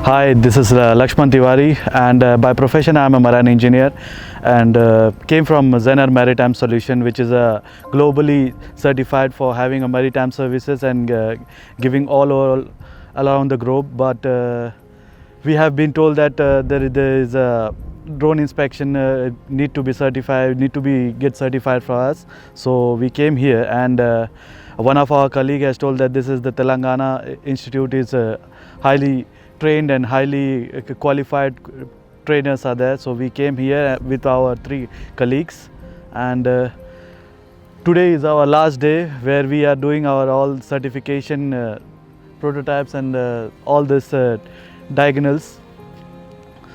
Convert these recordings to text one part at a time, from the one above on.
Hi, this is Laxman Tiwari, and by profession I am a marine engineer, and came from Zener Maritime Solution, which is globally certified for having a maritime services and giving all around the globe. But we have been told that there is a drone inspection need to be certified, get certified for us. So we came here, and one of our colleague has told that this is the Telangana Institute is highly trained and highly qualified trainers are there. So we came here with our 3 colleagues, and today is our last day where we are doing our all certification prototypes and all this diagonals.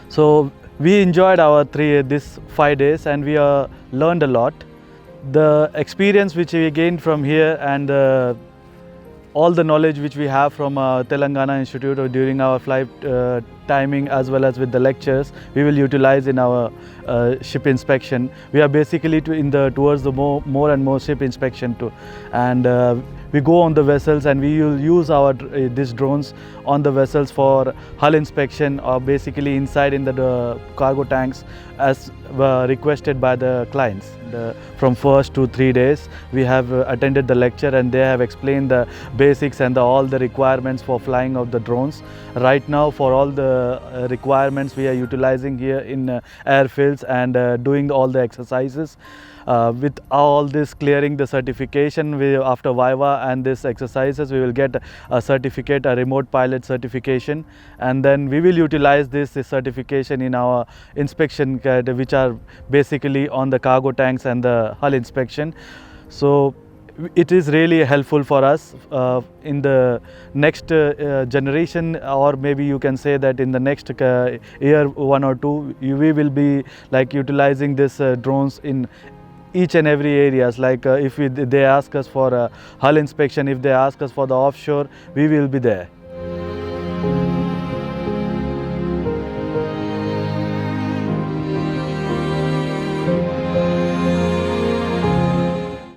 So we enjoyed our this 5 days, and we learned a lot. The experience which we gained from here, and all the knowledge which we have from Telangana Institute or during our flight timing, as well as with the lectures, we will utilize in our ship inspection. We are basically towards the more and more ship inspection too, and we go on the vessels, and we will use our these drones on the vessels for hull inspection, or basically inside in the cargo tanks, as requested by the clients. From 1st to 3 days we have attended the lecture, and they have explained the basics and all the requirements for flying of the drones. Right now, for all the requirements, we are utilizing here in airfields and doing all the exercises. With all this clearing the certification, after Viva and this exercises, we will get a certificate, a remote pilot certification, and then we will utilize this certification in our inspection, which are basically on the cargo tanks and the hull inspection. So it is really helpful for us in the next generation, or maybe you can say that in the next year 1 or 2, we will be like utilizing this drones in each and every areas. Like if they ask us for a hull inspection, if they ask us for the offshore, we will be there.